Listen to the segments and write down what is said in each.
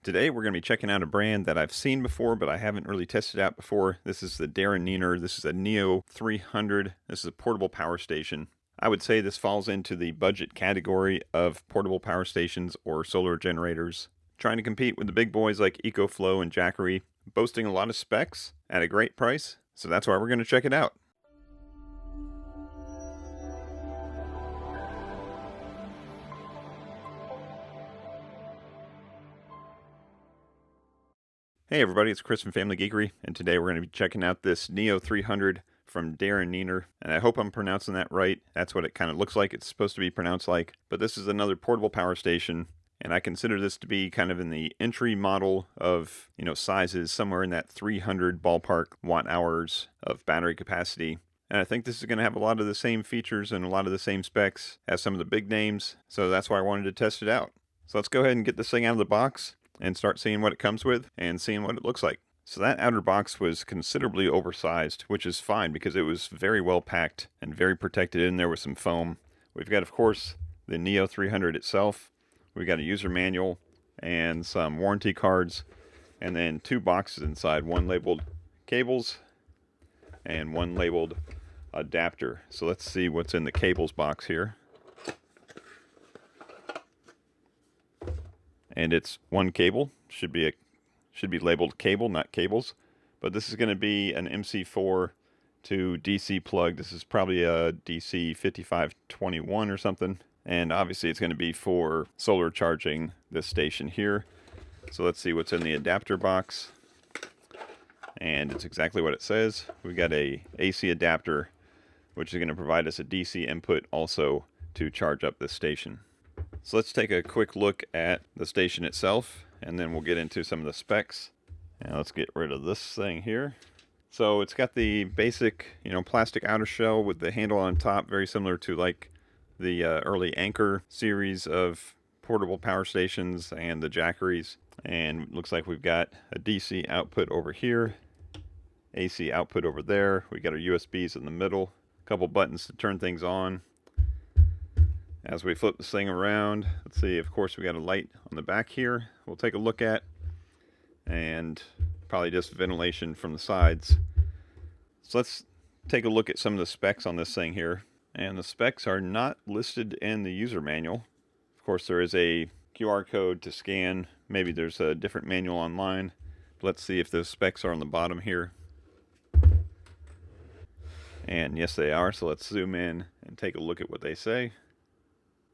Today we're going to be checking out a brand that I've seen before, but I haven't really tested out before. This is the Darren Neener. This is a Neo 300. This is a portable power station. I would say this falls into the budget category of portable power stations or solar generators, trying to compete with the big boys like EcoFlow and Jackery, boasting a lot of specs at a great price. So that's why we're going to check it out. Hey everybody, it's Chris from Family Geekery, and today we're going to be checking out this Neo 300 from Darren Neener, and I hope I'm pronouncing that right. That's what it kind of looks like it's supposed to be pronounced like, but this is another portable power station, and I consider this to be kind of in the entry model of, sizes, somewhere in that 300 ballpark watt hours of battery capacity. And I think this is going to have a lot of the same features and a lot of the same specs as some of the big names, so that's why I wanted to test it out. So let's go ahead and get this thing out of the box and start seeing what it comes with and seeing what it looks like. So that outer box was considerably oversized, which is fine because it was very well packed and very protected in there with some foam. We've got, of course, the Neo 300 itself. We've got a user manual and some warranty cards, and then two boxes inside, one labeled cables and one labeled adapter. So let's see what's in the cables box here. And it's one cable, should be labeled cable, not cables. But this is going to be an MC4 to DC plug. This is probably a DC 5521 or something. And obviously it's going to be for solar charging this station here. So let's see what's in the adapter box. And it's exactly what it says. We've got a AC adapter, which is going to provide us a DC input also to charge up this station. So let's take a quick look at the station itself, and then we'll get into some of the specs. And let's get rid of this thing here. So it's got the basic, plastic outer shell with the handle on top, very similar to like the early Anchor series of portable power stations and the Jackeries. And looks like we've got a DC output over here, AC output over there. We got our USBs in the middle, a couple buttons to turn things on. As we flip this thing around, let's see, of course we got a light on the back here we'll take a look at, and probably just ventilation from the sides. So let's take a look at some of the specs on this thing here. And the specs are not listed in the user manual. Of course there is a QR code to scan. Maybe there's a different manual online. Let's see if those specs are on the bottom here. And yes, they are. So let's zoom in and take a look at what they say.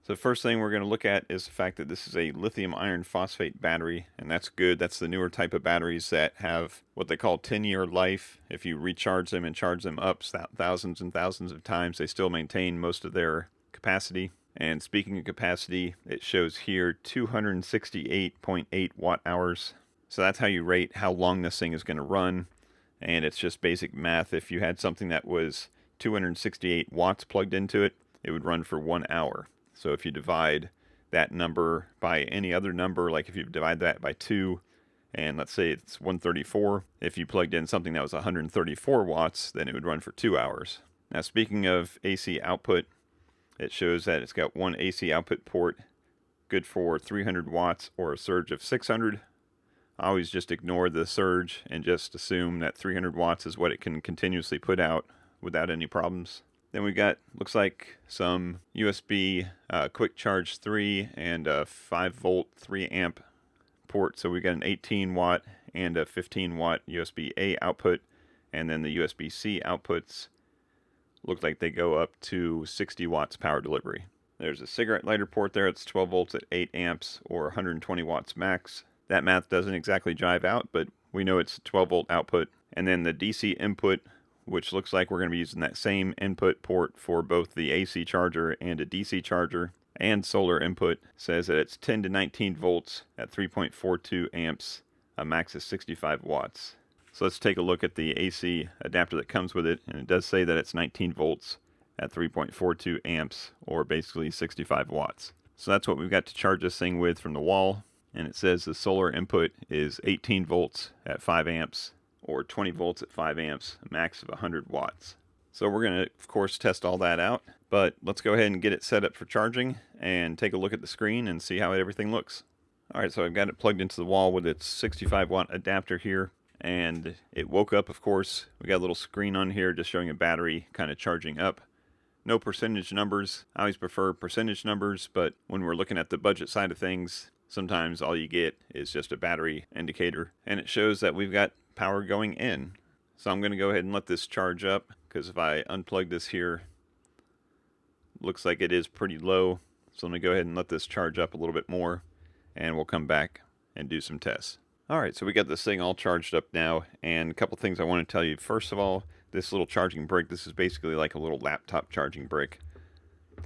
So the first thing we're going to look at is the fact that this is a lithium iron phosphate battery, and that's good. That's the newer type of batteries that have what they call 10-year life. If you recharge them and charge them up thousands and thousands of times, they still maintain most of their capacity. And speaking of capacity, it shows here 268.8 watt hours. So that's how you rate how long this thing is going to run. And it's just basic math. If you had something that was 268 watts plugged into it, it would run for 1 hour. So if you divide that number by any other number, like if you divide that by 2, and let's say it's 134, if you plugged in something that was 134 watts, then it would run for 2 hours. Now speaking of AC output, it shows that it's got one AC output port, good for 300 watts or a surge of 600. I always just ignore the surge and just assume that 300 watts is what it can continuously put out without any problems. Then we got, looks like, some USB Quick Charge 3 and a 5 volt 3 amp port. So we got an 18 watt and a 15 watt USB A output, and then the USB C outputs look like they go up to 60 watts power delivery. There's a cigarette lighter port there. It's 12 volts at 8 amps or 120 watts max. That math doesn't exactly jive out, but we know it's 12 volt output. And then the DC input, which looks like we're going to be using that same input port for both the AC charger and a DC charger, and solar input, says that it's 10 to 19 volts at 3.42 amps, a max of 65 watts. So let's take a look at the AC adapter that comes with it, and it does say that it's 19 volts at 3.42 amps, or basically 65 watts. So that's what we've got to charge this thing with from the wall, and it says the solar input is 18 volts at 5 amps, or 20 volts at 5 amps, a max of 100 watts. So we're going to, of course, test all that out, but let's go ahead and get it set up for charging and take a look at the screen and see how everything looks. Alright, so I've got it plugged into the wall with its 65 watt adapter here, and it woke up, of course. We got a little screen on here just showing a battery kind of charging up. No percentage numbers. I always prefer percentage numbers, but when we're looking at the budget side of things, sometimes all you get is just a battery indicator, and it shows that we've got power going in. So I'm going to go ahead and let this charge up, because if I unplug this here, looks like it is pretty low. So let me go ahead and let this charge up a little bit more, and we'll come back and do some tests. Alright, so we got this thing all charged up now, and a couple things I want to tell you. First of all, this little charging brick, this is basically like a little laptop charging brick.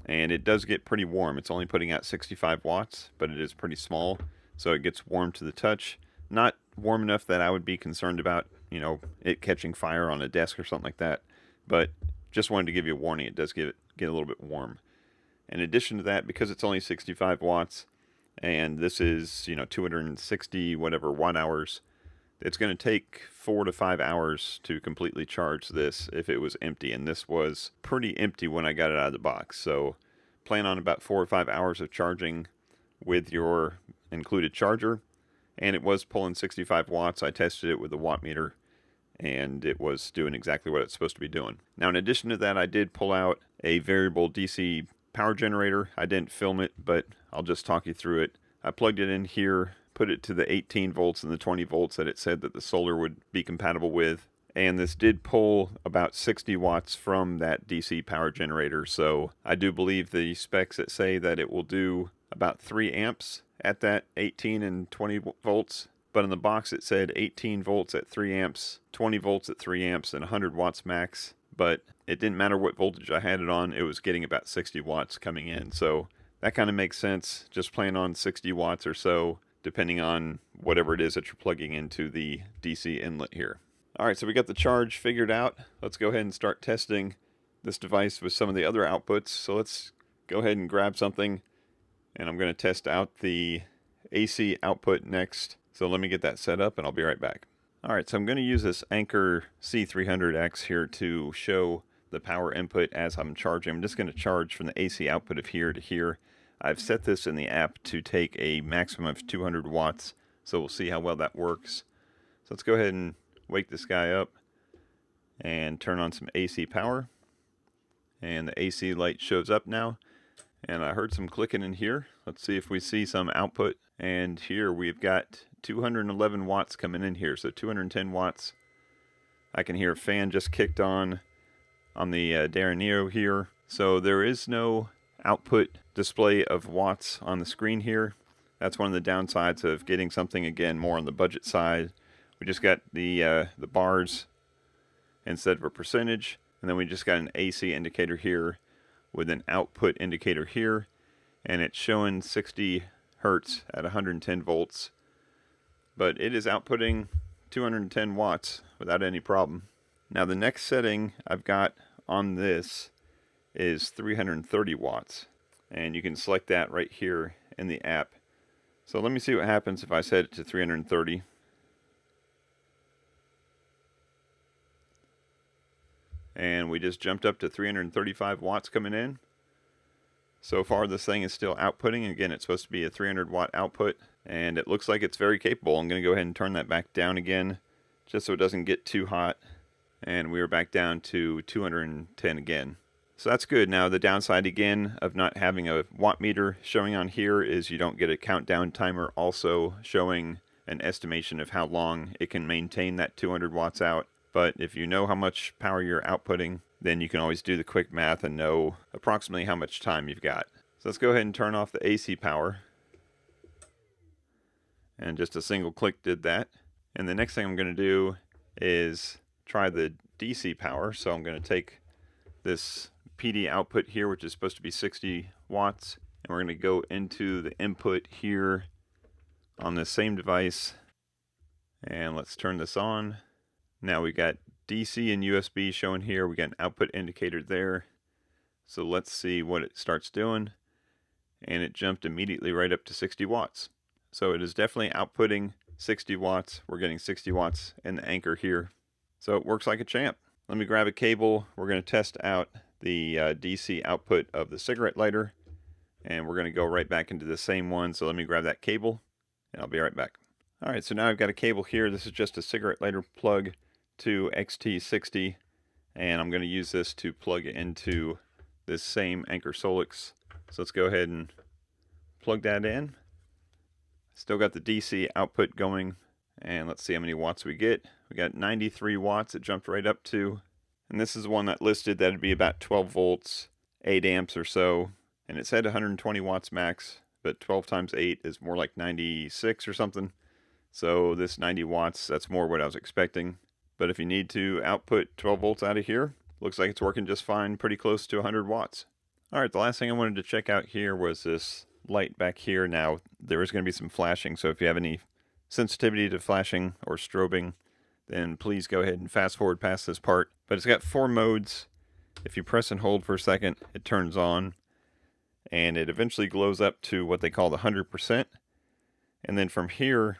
And it does get pretty warm. It's only putting out 65 watts, but it is pretty small, so it gets warm to the touch. Not warm enough that I would be concerned about, you know, it catching fire on a desk or something like that, but just wanted to give you a warning. It does get a little bit warm. In addition to that, because it's only 65 watts, and this is, you know, 260 whatever watt hours, it's going to take 4 to 5 hours to completely charge this if it was empty, and this was pretty empty when I got it out of the box. So plan on about 4 or 5 hours of charging with your included charger, and it was pulling 65 watts. I tested it with the watt meter, and it was doing exactly what it's supposed to be doing. Now, in addition to that, I did pull out a variable DC power generator. I didn't film it, but I'll just talk you through it. I plugged it in here, put it to the 18 volts and the 20 volts that it said that the solar would be compatible with, and this did pull about 60 watts from that DC power generator. So I do believe the specs that say that it will do about 3 amps at that 18 and 20 volts, but in the box it said 18 volts at 3 amps, 20 volts at 3 amps, and 100 watts max. But it didn't matter what voltage I had it on, it was getting about 60 watts coming in. So that kind of makes sense. Just plan on 60 watts or so, depending on whatever it is that you're plugging into the DC inlet here. Alright, so we got the charge figured out. Let's go ahead and start testing this device with some of the other outputs. So let's go ahead and grab something, and I'm going to test out the AC output next. So let me get that set up and I'll be right back. Alright, so I'm going to use this Anker C300X here to show the power input as I'm charging. I'm just going to charge from the AC output of here to here. I've set this in the app to take a maximum of 200 watts, so we'll see how well that works. So let's go ahead and wake this guy up and turn on some AC power. And the AC light shows up now. And I heard some clicking in here. Let's see if we see some output. And here we've got 211 watts coming in here, so 210 watts. I can hear a fan just kicked on the Darren Neo here. So there is no output display of watts on the screen here. That's one of the downsides of getting something, again, more on the budget side. We just got the bars instead of a percentage, and then we just got an AC indicator here with an output indicator here, and it's showing 60 hertz at 110 volts, but it is outputting 210 watts without any problem. Now the next setting I've got on this is 330 watts, and you can select that right here in the app. So let me see what happens if I set it to 330. And we just jumped up to 335 watts coming in. So far this thing is still outputting. Again, it's supposed to be a 300 watt output, and it looks like it's very capable. I'm going to go ahead and turn that back down again just so it doesn't get too hot. And we are back down to 210 again. So that's good. Now the downside again of not having a watt meter showing on here is you don't get a countdown timer also showing an estimation of how long it can maintain that 200 watts out. But if you know how much power you're outputting, then you can always do the quick math and know approximately how much time you've got. So let's go ahead and turn off the AC power. And just a single click did that. And the next thing I'm going to do is try the DC power. So I'm going to take this PD output here, which is supposed to be 60 watts, and we're going to go into the input here on the same device, and let's turn this on. Now we got DC and USB showing here. We got an output indicator there. So let's see what it starts doing, and it jumped immediately right up to 60 watts. So it is definitely outputting 60 watts. We're getting 60 watts in the Anker here. So it works like a champ. Let me grab a cable. We're going to test out the DC output of the cigarette lighter, and we're going to go right back into the same one. So let me grab that cable. and I'll be right back. Alright, so now I've got a cable here. This is just a cigarette lighter plug to XT60, and I'm going to use this to plug into this same Anker Solix. So let's go ahead and plug that in. Still got the DC output going, and let's see how many watts we get. We got 93 watts. It jumped right up to, and this is the one that listed that it'd be about 12 volts, 8 amps or so, and it said 120 watts max, but 12 times 8 is more like 96 or something. So this 90 watts, that's more what I was expecting. But if you need to output 12 volts out of here, looks like it's working just fine, pretty close to 100 watts. Alright, the last thing I wanted to check out here was this light back here. Now, there is going to be some flashing, so if you have any sensitivity to flashing or strobing, then please go ahead and fast forward past this part. But it's got 4 modes. If you press and hold for a second, it turns on, and it eventually glows up to what they call the 100%. And then from here,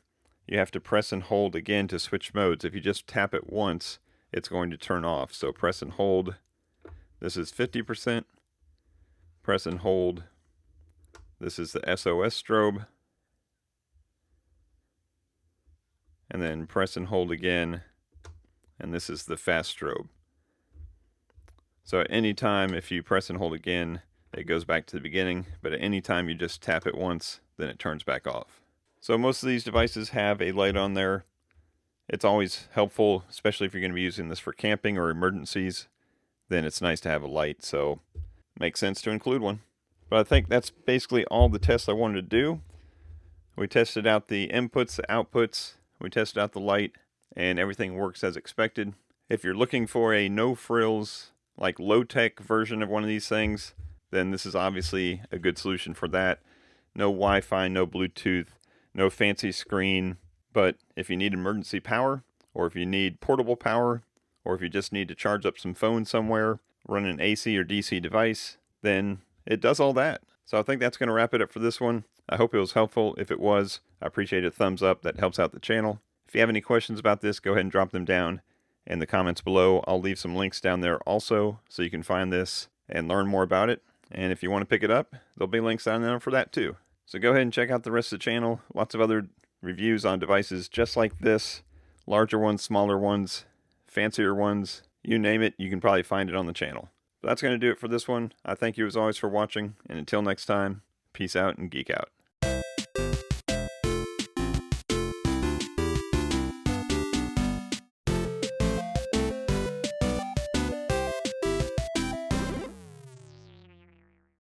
you have to press and hold again to switch modes. If you just tap it once, it's going to turn off. So press and hold. This is 50%. Press and hold. This is the SOS strobe. And then press and hold again. And this is the fast strobe. So at any time, if you press and hold again, it goes back to the beginning. But at any time you just tap it once, then it turns back off. So most of these devices have a light on there. It's always helpful, especially if you're going to be using this for camping or emergencies. Then it's nice to have a light, so makes sense to include one. But I think that's basically all the tests I wanted to do. We tested out the inputs, the outputs, we tested out the light, and everything works as expected. If you're looking for a no-frills, like low-tech version of one of these things, then this is obviously a good solution for that. No Wi-Fi, no Bluetooth, no fancy screen. But if you need emergency power, or if you need portable power, or if you just need to charge up some phone somewhere, run an AC or DC device, then it does all that. So I think that's going to wrap it up for this one. I hope it was helpful. If it was, I appreciate a thumbs up. That helps out the channel. If you have any questions about this, go ahead and drop them down in the comments below. I'll leave some links down there also, so you can find this and learn more about it. And if you want to pick it up, there'll be links down there for that too. So go ahead and check out the rest of the channel. Lots of other reviews on devices just like this. Larger ones, smaller ones, fancier ones. You name it, you can probably find it on the channel. But that's going to do it for this one. I thank you as always for watching, and until next time, peace out and geek out.